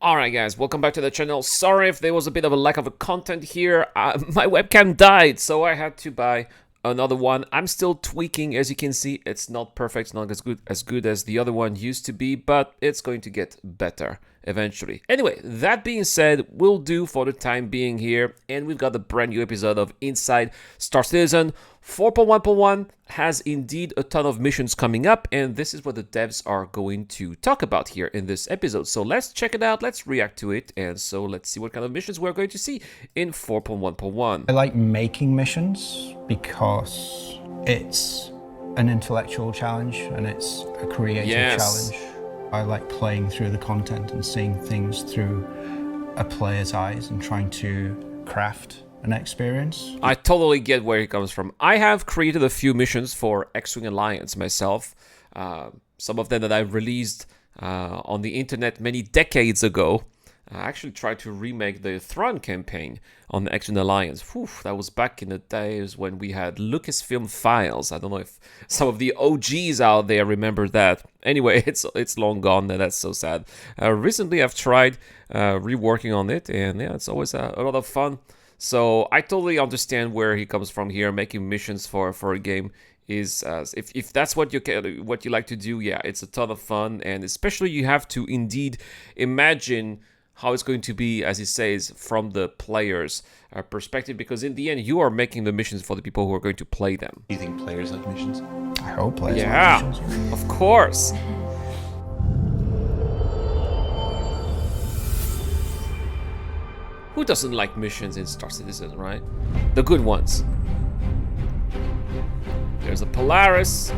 Alright guys, welcome back to the channel. Sorry if there was a bit of a lack of content here. My webcam died, so I had to buy another one. I'm still tweaking, as you can see. It's not perfect, it's not as good as the other one used to be, but it's going to get better eventually. Anyway, that being said, we'll do for the time being here, and we've got a brand new episode of Inside Star Citizen. 4.1.1 has indeed a ton of missions coming up, and this is what the devs are going to talk about here in this episode. So let's check it out, let's react to it, and so let's see what kind of missions we're going to see in 4.1.1. I like making missions because it's an intellectual challenge and it's a creative challenge. I like playing through the content and seeing things through a player's eyes and trying to craft an experience. I totally get where he comes from. I have created a few missions for X-Wing Alliance myself. Some of them that I released on the internet many decades ago. I actually tried to remake the Thrawn campaign on the X-Wing Alliance. Whew, that was back in the days when we had Lucasfilm files. I don't know if some of the OGs out there remember that. Anyway, it's long gone, and that's so sad. Recently, I've tried reworking on it, and yeah, it's always a lot of fun. So I totally understand where he comes from here. Making missions for a game is if that's what you like to do, yeah, it's a ton of fun, and especially you have to indeed imagine how it's going to be, as he says, from the player's perspective, because in the end, you are making the missions for the people who are going to play them. Do you think players like missions? I hope players like missions. Yeah, of course. Who doesn't like missions in Star Citizen, right? The good ones. There's a Polaris.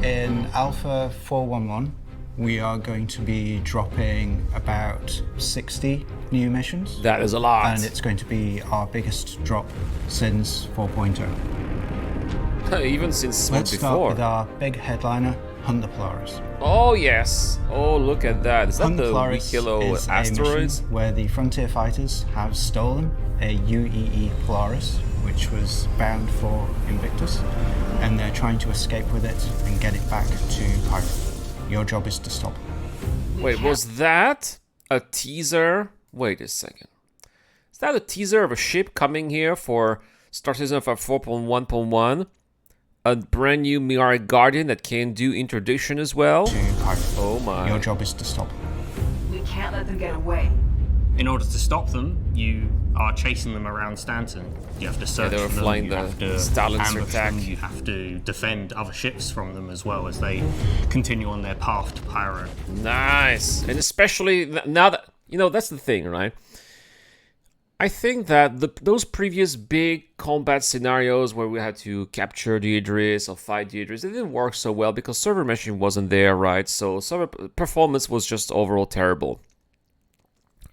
In Alpha 4.1.1, we are going to be dropping about 60 new missions. That is a lot. And it's going to be our biggest drop since 4.0. Even since Let's before. start with our big headliner, Hunt the Polaris. Oh yes. Oh, look at that. Is that Hunt the the Polaris Wikilo is asteroids? a mission where the Frontier fighters have stolen a UEE Polaris, which was bound for Invictus, and they're trying to escape with it and get it back to Pirate. Your job is to stop. Wait, was that a teaser? Wait a second. Is that a teaser of a ship coming here for Star Citizen for 4.1.1? A brand new Mirai Guardian that can do interdiction as well? To Pirate. Oh my. Your job is to stop. We can't let them get away. In order to stop them, you are chasing them around Stanton. You have to search they were for them, flying you the have to Stalin's ambush attack. them, you have to defend other ships from them as well as they continue on their path to Pyro. Nice. And especially now that, you know, that's the thing, right? I think that those previous big combat scenarios where we had to capture the Idris or fight the Idris, it didn't work so well because server meshing wasn't there, right? So server performance was just overall terrible.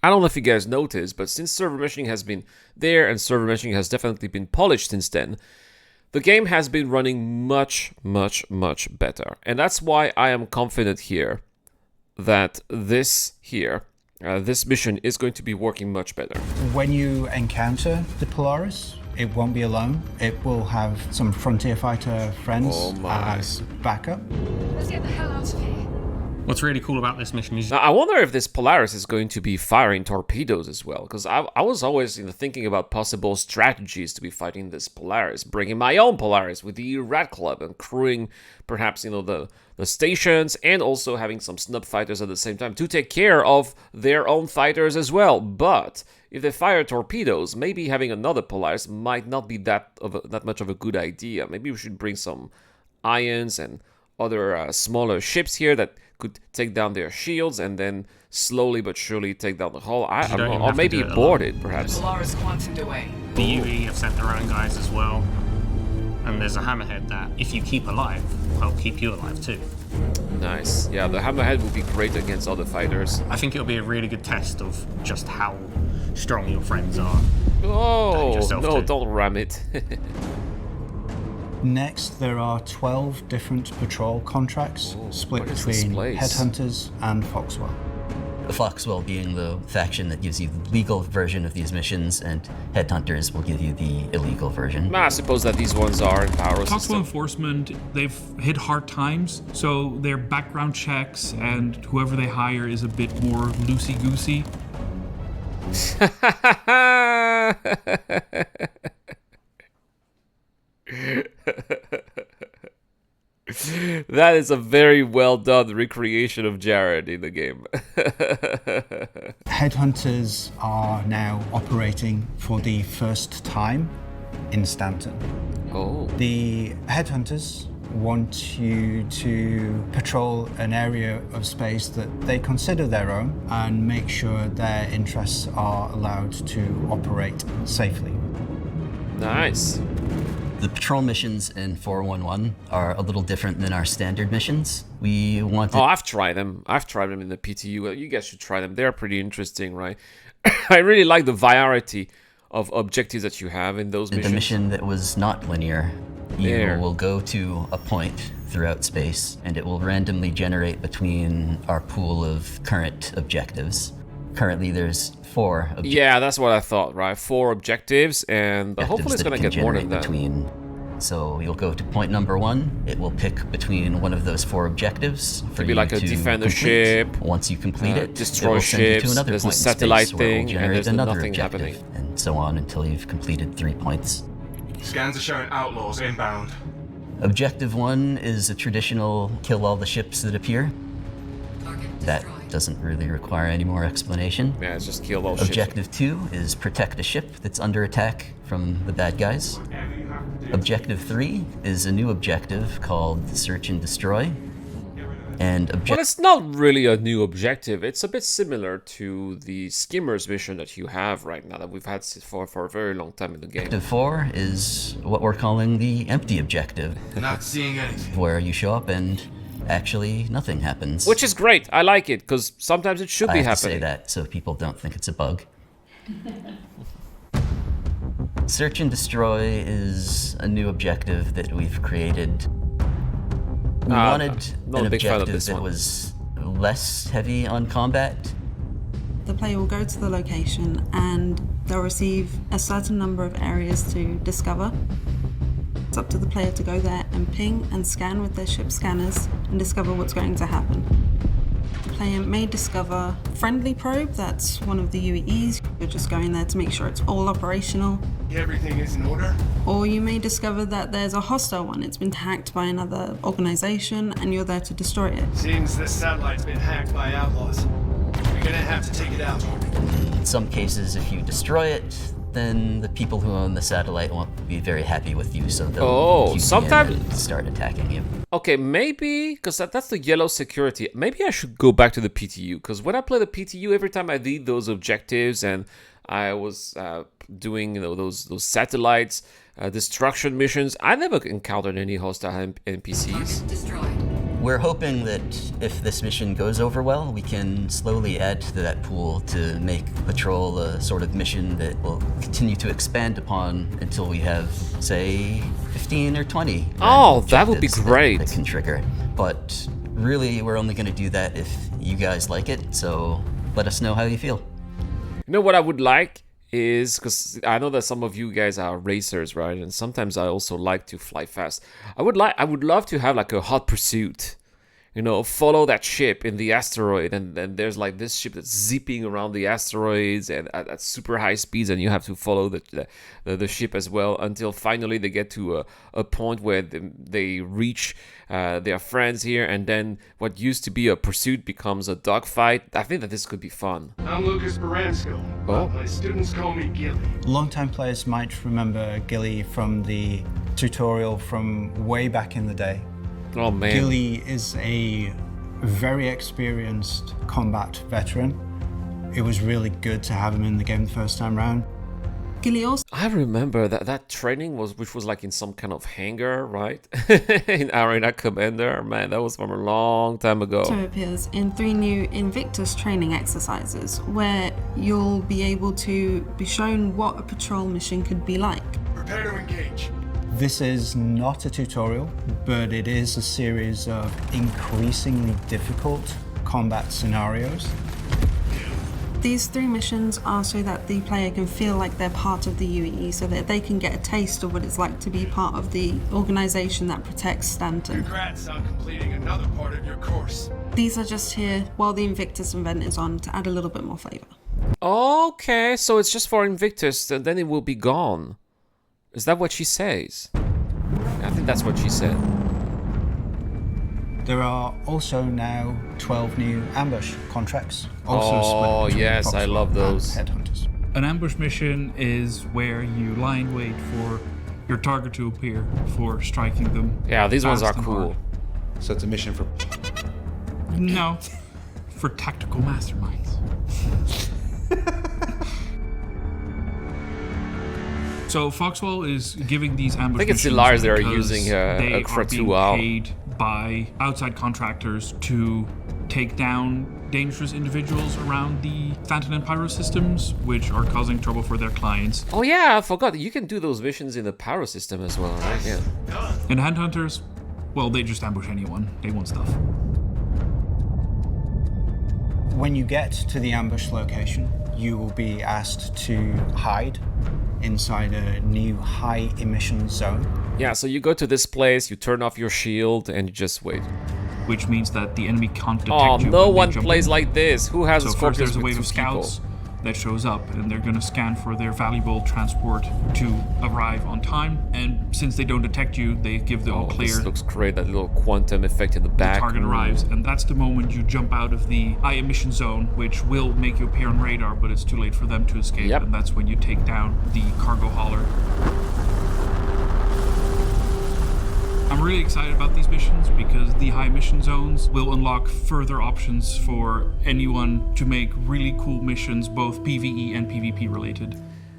I don't know if you guys noticed, but since server meshing has been there and server meshing has definitely been polished since then, the game has been running much, much, much better. And that's why I am confident here that this mission is going to be working much better. When you encounter the Polaris, it won't be alone. It will have some Frontier fighter friends as backup. Let's get the hell out of here. What's really cool about this mission is Now, I wonder if this Polaris is going to be firing torpedoes as well, because I was always thinking about possible strategies to be fighting this Polaris, bringing my own Polaris with the Rat Club and crewing perhaps the stations, and also having some snub fighters at the same time to take care of their own fighters as well. But if they fire torpedoes, maybe having another Polaris might not be that much of a good idea. Maybe we should bring some ions and other smaller ships here that could take down their shields and then slowly but surely take down the hull. I don't know, or maybe board it, perhaps. Polaris quantumed away. the UE have sent their own guys as well. And there's a hammerhead that, if you keep alive, will help keep you alive too. Nice. Yeah, the hammerhead will be great against other fighters. I think it'll be a really good test of just how strong your friends are. Oh, yourself no, too. don't ram it. Next, there are 12 different patrol contracts split what is this between place? Headhunters and Foxwell. The Foxwell being the faction that gives you the legal version of these missions, and Headhunters will give you the illegal version. I suppose that these ones are in power Foxwell system. Enforcement, they've hit hard times, so their background checks and whoever they hire is a bit more loosey-goosey. That is a very well done recreation of Jared in the game. Headhunters are now operating for the first time in Stanton. Oh. The Headhunters want you to patrol an area of space that they consider their own and make sure their interests are allowed to operate safely. Nice. The patrol missions in 411 are a little different than our standard missions. We wanted... Oh, I've tried them. I've tried them in the PTU. You guys should try them. They're pretty interesting, right? I really like the variety of objectives that you have in those missions. The mission that was not linear. You There. will go to a point throughout space, and it will randomly generate between our pool of current objectives. Currently, there's 4 objectives. Yeah, that's what I thought, right? 4 objectives, and but hopefully it's that going it to can get more than generate that. between. So you'll go to point number 1. It will pick between one of those 4 objectives for Could be you like a to defender complete. ship, Once you complete it, destroy it will send you ships, to another there's a point in satellite space where it will thing, and generate there's another nothing objective, happening. and so on until you've completed 3 points. Scans are showing outlaws inbound. Objective 1 is a traditional kill all the ships that appear. That doesn't really require any more explanation. Yeah, it's just kill all shit. Objective 2 is protect a ship that's under attack from the bad guys. Objective 3 is a new objective called Search and Destroy. And Well, it's not really a new objective. It's a bit similar to the Skimmers mission that you have right now that we've had for a very long time in the game. Objective 4 is what we're calling the empty objective, Not seeing anything. where you show up and actually nothing happens. Which is great. I like it because sometimes it should I be have happening. to say that so people don't think it's a bug. Search and Destroy is a new objective that we've created. We wanted not an a big fan of objective this that one. was less heavy on combat. The player will go to the location and they'll receive a certain number of areas to discover. It's up to the player to go there and ping and scan with their ship scanners and discover what's going to happen. The player may discover friendly probe, that's one of the UEEs. You're just going there to make sure it's all operational. Everything is in order. Or you may discover that there's a hostile one. It's been hacked by another organization and you're there to destroy it. Seems this satellite's been hacked by outlaws. We're gonna have to take it out. In some cases, if you destroy it, then the people who own the satellite won't be very happy with you, so they'll keep you in sometimes- and start attacking you. Okay, maybe, because that's the yellow security, maybe I should go back to the PTU, because when I play the PTU, every time I did those objectives and I was doing those satellites, destruction missions, I never encountered any hostile NPCs. We're hoping that if this mission goes over well, we can slowly add to that pool to make Patrol a sort of mission that will continue to expand upon until we have, say, 15 or 20. Oh, that would be objectives great. That can trigger it. But really, we're only going to do that if you guys like it, so let us know how you feel. You know what I would like is, because I know that some of you guys are racers, right? And sometimes I also like to fly fast. I would love to have like a hot pursuit. You know, follow that ship in the asteroid, and then there's like this ship that's zipping around the asteroids and at super high speeds, and you have to follow the ship as well until finally they get to a point where they reach their friends here, and then what used to be a pursuit becomes a dogfight. I think that this could be fun. I'm Lucas Baransko. Oh. My students call me Gilly. Longtime players might remember Gilly from the tutorial from way back in the day. Oh man. Gilly is a very experienced combat veteran. It was really good to have him in the game the first time round. Gilly also I remember that training which was like in some kind of hangar, right? In Arena Commander. Man, that was from a long time ago. appears in 3 new Invictus training exercises where you'll be able to be shown what a patrol mission could be like. Prepare to engage. This is not a tutorial, but it is a series of increasingly difficult combat scenarios. These 3 missions are so that the player can feel like they're part of the UEE, so that they can get a taste of what it's like to be part of the organization that protects Stanton. Congrats on completing another part of your course. These are just here while the Invictus event is on to add a little bit more flavor. Okay, so it's just for Invictus, and then it will be gone. Is that what she says? I think that's what she said. There are also now 12 new ambush contracts. Also Oh, split between yes, I Foxwell love and those. Headhunters. An ambush mission is where you lie in wait for your target to appear before striking them. Yeah, these ones are fast and cool. hard. So it's a mission for. No, for tactical masterminds. So Foxwell is giving these ambush I think it's missions Lars they are because using they for are being 2 paid by outside contractors to take down dangerous individuals around the Stanton and Pyro systems, which are causing trouble for their clients. Oh yeah, I forgot. You can do those missions in the Pyro system as well, right? Yeah. And Handhunters, well, they just ambush anyone. They want stuff. When you get to the ambush location, you will be asked to hide inside a new high emission zone. Yeah, so you go to this place, you turn off your shield, and you just wait. Which means that the enemy can't detect Oh, you. no when they one jump plays in. like this. Who has a So first Scorpion there's a with wave 2 of scouts people? that shows up, and they're going to scan for their valuable transport to arrive on time. And since they don't detect you, they give the all Oh, clear. this looks great. That little quantum effect in the back. Target arrives, and that's the moment you jump out of the high emission zone, which will make you appear on radar, but it's too late for them to escape. Yep. And that's when you take down the cargo hauler. I'm really excited about these missions because the high mission zones will unlock further options for anyone to make really cool missions, both PvE and PvP related.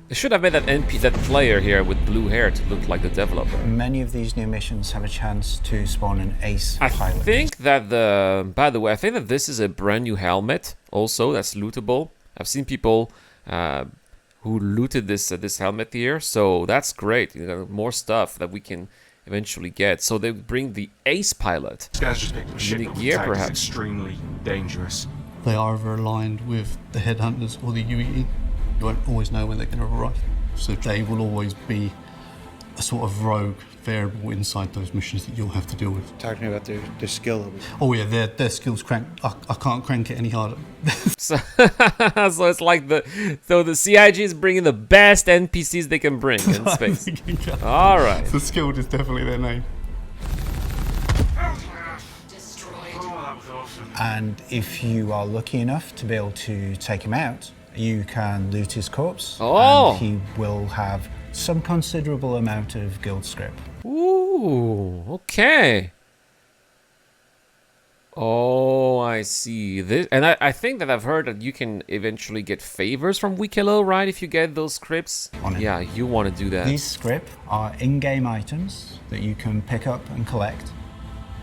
They should have made that player here with blue hair to look like the developer. Many of these new missions have a chance to spawn an ace I pilot. think that by the way, I think that this is a brand new helmet also that's lootable. I've seen people who looted this helmet here, so that's great. You know, more stuff that we can eventually get. So they bring the ace pilot. This guy's just picked up a ship Unique that gear, we tagged as perhaps. extremely dangerous. They are either aligned with the headhunters or the UEE. You won't always know when they're going to arrive. So they will always be a sort of rogue variable inside those missions that you'll have to deal with. Talking about their skill. Oh yeah, their skills crank. I can't crank it any harder. So, so it's like the CIG is bringing the best NPCs they can bring in space. All right. The skilled is definitely their name. And if you are lucky enough to be able to take him out, you can loot his corpse. Oh. And he will have some considerable amount of guild script. Ooh, okay. Oh, I see. This, and I think that I've heard that you can eventually get favors from Wikilo, right? If you get those scripts. On it. Yeah, you want to do that. These script are in-game items that you can pick up and collect.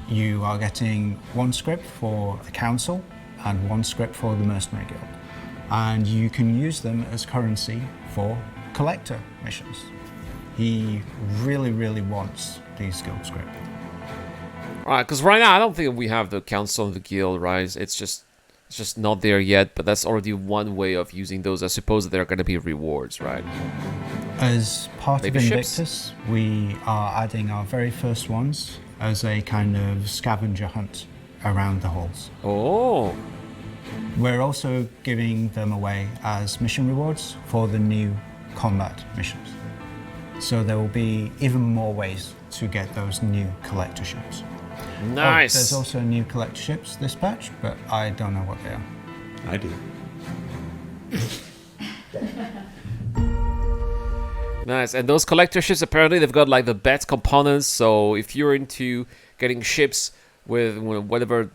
You are getting 1 script for the council and 1 script for the mercenary guild. And you can use them as currency for collector missions. He really, really wants these guild script. Right, because right now I don't think we have the council of the guild, right? It's just not there yet. But that's already one way of using those. I suppose that there are going to be rewards, right? As part Maybe of ships? Invictus, we are adding our very first ones as a kind of scavenger hunt around the halls. Oh, We're also giving them away as mission rewards for the new combat missions. So there will be even more ways to get those new collector ships. nice. There's also new collector ships this patch, but I don't know what they are. I do. Nice, and those collector ships, apparently they've got like the best components, so if you're into getting ships with whatever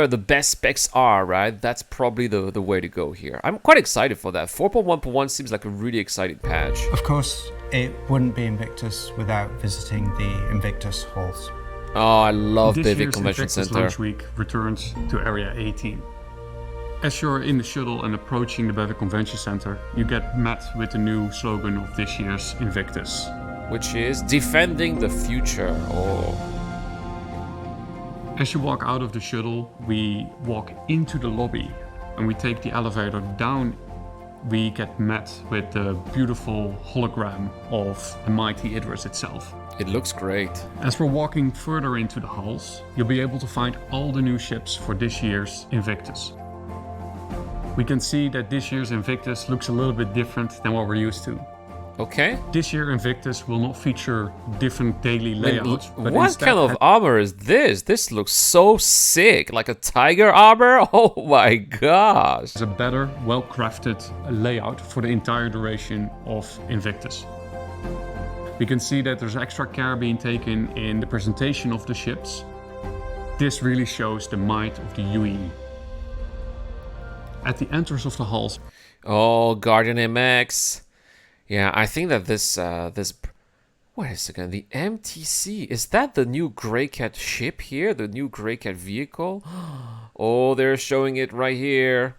the best specs are, right, that's probably the way to go here. I'm quite excited for that. 4.1.1 seems like a really exciting patch. Of course, it wouldn't be Invictus without visiting the Invictus halls. Oh, I love This Bivik year's Convention Invictus Center. Launch Week returns to Area 18. As you're in the shuttle and approaching the Bivik Convention Center, you get met with the new slogan of this year's Invictus. Which is defending the future. Oh. As you walk out of the shuttle, we walk into the lobby and we take the elevator down, we get met with the beautiful hologram of the mighty Idris itself. It looks great. As we're walking further into the halls, you'll be able to find all the new ships for this year's Invictus. We can see that this year's Invictus looks a little bit different than what we're used to. Okay. This year Invictus will not feature different daily layouts. But what instead kind of armor is this? This looks so sick. Like a tiger armor? Oh my gosh. It's a better, well-crafted layout for the entire duration of Invictus. We can see that there's extra care being taken in the presentation of the ships. This really shows the might of the UAE. At the entrance of the halls. Oh, Guardian MX. Yeah, I think that this wait a second, the MTC, is that the new Grey Cat ship here? The new Grey Cat vehicle? Oh, they're showing it right here.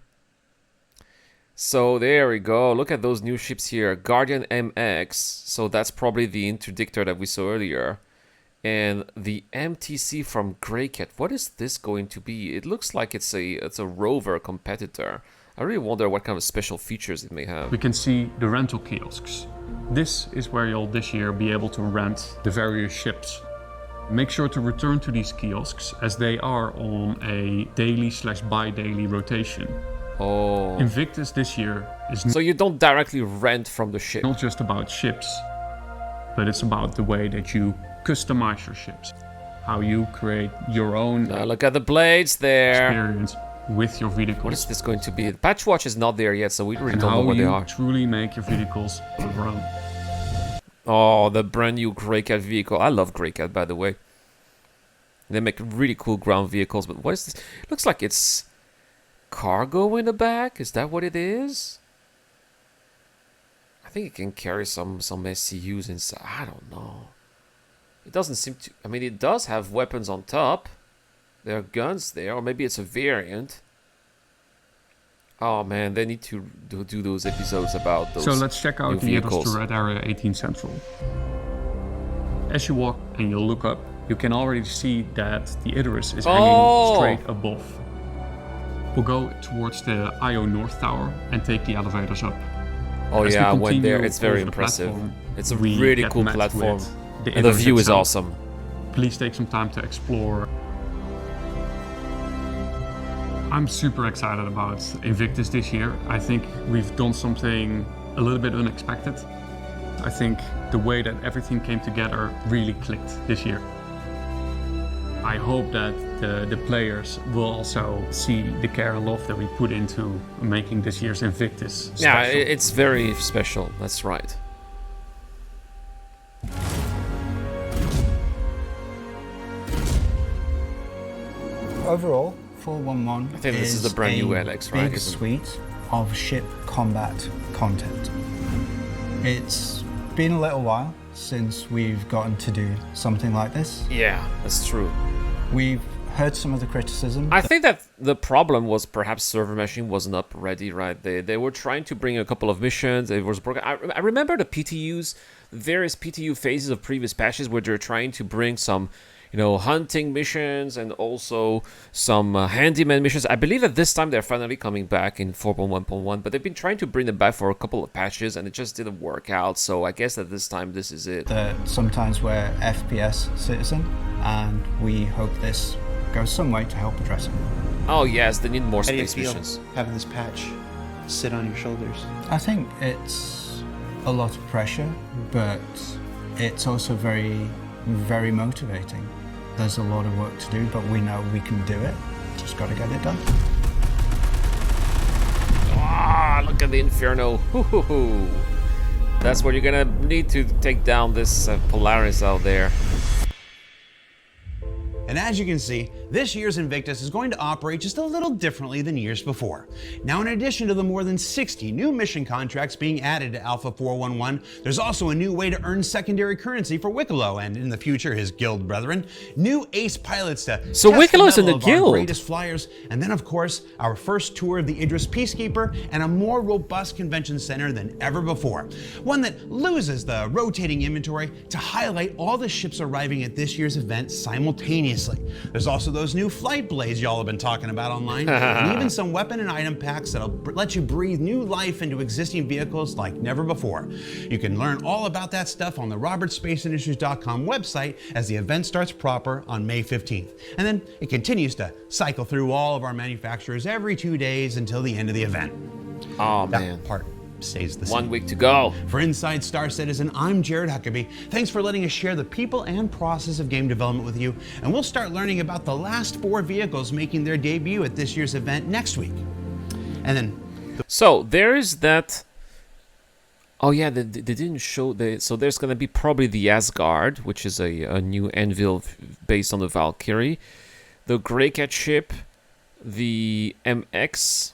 So there we go. Look at those new ships here. Guardian MX. So that's probably the interdictor that we saw earlier. And the MTC from Grey Cat. What is this going to be? It looks like it's a rover competitor. I really wonder what kind of special features it may have. We can see the rental kiosks. This is where you'll this year be able to rent the various ships. Make sure to return to these kiosks as they are on a daily/bi-daily rotation. Oh. Invictus this year is so you don't directly rent from the ship. Not just about ships, but it's about the way that you customize your ships. How you create your own look at the blades there. Experience with your vehicles. What is this going to be? The patch watch is not there yet, so we really don't know what they are. Truly make your vehicles your own. Oh, the brand new Grey Cat vehicle. I love Grey Cat, by the way. They make really cool ground vehicles, but what is this? It looks like it's cargo in the back. Is that what it is? I think it can carry some SCUs inside. I don't know. It doesn't seem to... I mean, it does have weapons on top. There are guns there, or maybe it's a variant. Oh man, they need to do those episodes about those. So let's check out the entrance to Red Area 18 Central. As you walk and you look up, you can already see that the Idris is hanging straight above. We'll go towards the IO North Tower and take the elevators up. Oh yeah, I went there. It's very impressive. It's a really cool platform. And the view is awesome. Please take some time to explore. I'm super excited about Invictus this year. I think we've done something a little bit unexpected. I think the way that everything came together really clicked this year. I hope that the players will also see the care and love that we put into making this year's Invictus special. Yeah, it's very special. That's right. Overall, 411 I think this is the brand new LX, right? Big suite of ship combat content. It's been a little while since we've gotten to do something like this. Yeah, that's true. We've heard some of the criticism. I think that the problem was perhaps server meshing wasn't up ready, right? They were trying to bring a couple of missions. It was broken. I remember the PTUs, various PTU phases of previous patches where they're trying to bring some, hunting missions and also some handyman missions. I believe that this time they're finally coming back in 4.1.1, but they've been trying to bring them back for a couple of patches and it just didn't work out. So I guess that this time this is it. Sometimes we're FPS citizen, and we hope this goes some way to help address it. Oh yes, they need more space How do you feel missions. having this patch sit on your shoulders? I think it's a lot of pressure, but it's also very, very motivating. There's a lot of work to do, but we know we can do it. Just got to get it done. Ah, look at the Inferno. Hoo-hoo-hoo. That's what you're gonna need to take down this Polaris out there. And as you can see, this year's Invictus is going to operate just a little differently than years before. Now, in addition to the more than 60 new mission contracts being added to Alpha 411, there's also a new way to earn secondary currency for Wicklow and, in the future, his guild brethren, new ace pilots to So test Wicklow's the in the mettle of our guild. greatest flyers, and then, of course, our first tour of the Idris Peacekeeper and a more robust convention center than ever before. One that loses the rotating inventory to highlight all the ships arriving at this year's event simultaneously. There's also those those new flight blades y'all have been talking about online, and even some weapon and item packs that'll let you breathe new life into existing vehicles like never before. You can learn all about that stuff on the robertsspaceindustries.com website as the event starts proper on May 15th. And then it continues to cycle through all of our manufacturers every 2 days until the end of the event. Oh, man. That part stays the same. 1 week to go. For Inside Star Citizen, I'm Jared Huckabee. Thanks for letting us share the people and process of game development with you. And we'll start learning about the last 4 vehicles making their debut at this year's event next week. And then... So, there's that... Oh yeah, they didn't show... So there's going to be probably the Asgard, which is a new anvil based on the Valkyrie. The Greycat ship, the MX...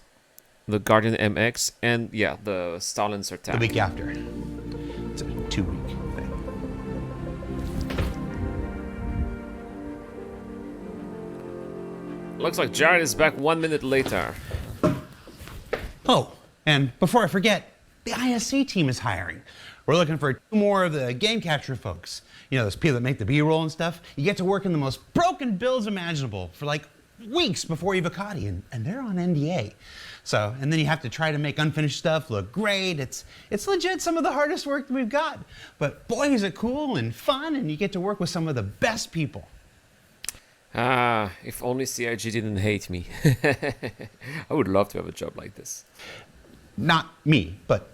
the Guardian MX, and yeah, the Starlancer attack. The week after. It's a 2-week thing. Looks like Jared is back 1 minute later. Oh, and before I forget, the ISC team is hiring. We're looking for 2 more of the game capture folks. You know, those people that make the B-roll and stuff. You get to work in the most broken builds imaginable for like weeks before Evocati, and they're on NDA. So, and then you have to try to make unfinished stuff look great. It's legit some of the hardest work that we've got. But boy, is it cool and fun, and you get to work with some of the best people. Ah, if only CIG didn't hate me. I would love to have a job like this. Not me, but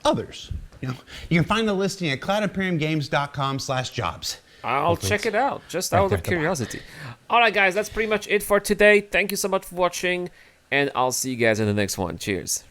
others. You know, you can find the listing at cloudimperiumgames.com/jobs. I'll check it out, just out of curiosity. All right, guys, that's pretty much it for today. Thank you so much for watching, and I'll see you guys in the next one. Cheers.